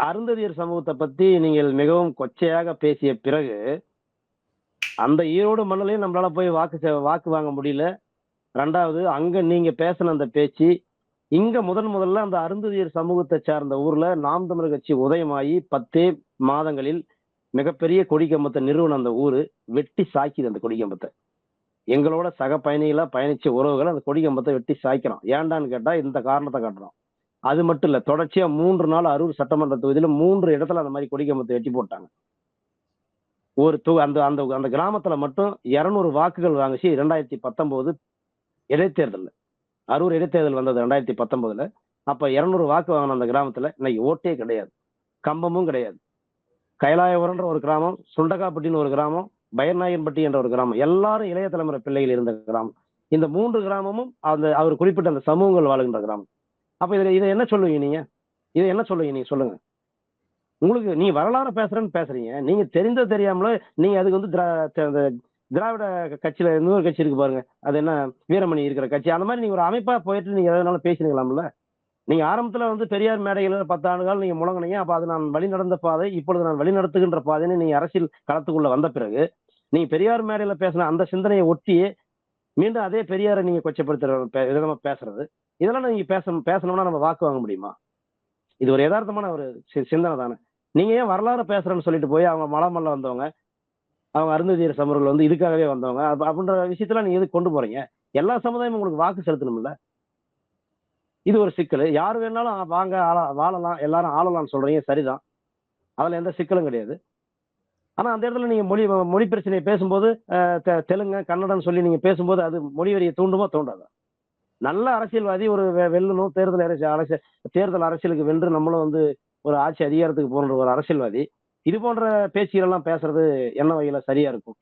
அருந்ததியர் சமூகத்தை பத்தி நீங்கள் மிகவும் கொச்சையாக பேசிய பிறகு, அந்த ஈரோடு மண்ணுலயும் நம்மளால போய் வாக்கு வாங்க முடியல. 2வது அங்க நீங்க பேசின அந்த பேச்சு, இங்க முதல்ல அந்த அருந்ததியர் சமூகத்தை சார்ந்த ஊர்ல நாம் தமிழர் கட்சி உதயமாகி 10 மாதங்களில் மிகப்பெரிய கொடி கம்பத்தை நிறுவன அந்த ஊரு வெட்டி சாய்க்குது அந்த கொடி கம்பத்தை. எங்களோட சக பயணிகளா பயணிச்ச உறவுகள் அந்த கொடி கம்பத்தை வெட்டி சாய்க்கிறோம். ஏன்டான்னு கேட்டா இந்த காரணத்தை காட்டுறோம். அது மட்டும் இல்ல, தொடர்ச்சியா 3 நாள் அரூர் சட்டமன்ற தொகுதியில 3 இடத்துல அந்த மாதிரி கொடி கம்பத்தை வெட்டி போட்டாங்க. ஒரு அந்த அந்த அந்த கிராமத்துல மட்டும் 200 வாக்குகள் வாங்குச்சு 2019 இடைத்தேர்தல்ல. அரூர் இடைத்தேர்தல் வந்தது 2019ல. அப்ப 200 வாக்கு வாங்கின அந்த கிராமத்துல இன்னைக்கு ஓட்டே கிடையாது. கம்பமும் கிடையாது. கைலாயபுரம்ன்ற ஒரு கிராமம், சுண்டகாப்பட்டின்னு ஒரு கிராமம், பயர்நாயகன்பட்டி என்ற ஒரு கிராமம். எல்லாரும் இளைய தலைமுறை பிள்ளைகள் இருந்த கிராமம். இந்த 3 கிராமமும் அந்த அவர் குறிப்பிட்ட அந்த சமூகங்கள் வாழுகின்ற கிராமம். அப்ப இத என்ன சொல்லுவீங்க நீங்க? இத என்ன சொல்லுவீங்க நீங்க சொல்லுங்க. உங்களுக்கு நீ வரலாறு பேசுறேன்னு பேசுறீங்க. நீங்க தெரியாமல நீங்க அதுக்கு வந்து அந்த திராவிட கட்சியில இன்னொரு கட்சி இருக்கு பாருங்க. அது என்ன வீரமணி இருக்கிற கட்சி. அந்த மாதிரி நீங்க ஒரு அமைப்பா போயிட்டு நீங்க எதனாலும் பேசிருக்கலாம்ல. நீங்க ஆரம்பத்துல வந்து பெரியார் மேடையில 10 ஆண்டு காலம் நீங்க முழங்குனீங்க. அப்ப அது நான் வழி நடந்த பாதை, இப்பொழுது நான் வழி நடத்துகின்ற பாதைன்னு நீங்க அரசியல் களத்துக்குள்ள வந்த பிறகு, நீங்க பெரியார் மேடையில பேசின அந்த சிந்தனையை ஒட்டி மீண்டும் அதே பெரியாரை நீங்க கொச்சப்படுத்துற விதமா பேசுறது. இதெல்லாம் நீங்க பேசணும்னா நம்ம வாக்கு வாங்க முடியுமா? இது ஒரு யதார்த்தமான ஒரு சிந்தனை தானே. நீங்க ஏன் வரலாறு பேசுறேன்னு சொல்லிட்டு போய் அவங்க மலமல்ல வந்தவங்க, அவங்க அருந்ததியர் சமூகங்கள் வந்து இதுக்காகவே வந்தவங்க அப்படின்ற விஷயத்துல நீங்க எதுக்கு கொண்டு போறீங்க? எல்லா சமுதாயமும் உங்களுக்கு வாக்கு செலுத்தணும்ல. இது ஒரு சிக்கல். யார் வேணாலும் வாங்க வாழலாம், எல்லாரும் ஆளலாம்னு சொல்றீங்க சரிதான். அதுல எந்த சிக்கலும் கிடையாது. ஆனா அந்த இடத்துல நீங்க மொழி பிரச்சனையை பேசும்போது தெலுங்கு, கன்னடம் சொல்லி நீங்க பேசும்போது அது மொழி வெறியை தூண்டுமா தூண்டாதா? நல்ல அரசியல்வாதி ஒரு வெல்லணும் தேர்தல் அரசியலுக்கு வென்று நம்மளும் வந்து ஒரு ஆட்சி அதிகாரத்துக்கு போன்ற ஒரு அரசியல்வாதி இது போன்ற பேச்சுகள் எல்லாம் பேசுறது என்ன வகையில சரியா இருக்கும்?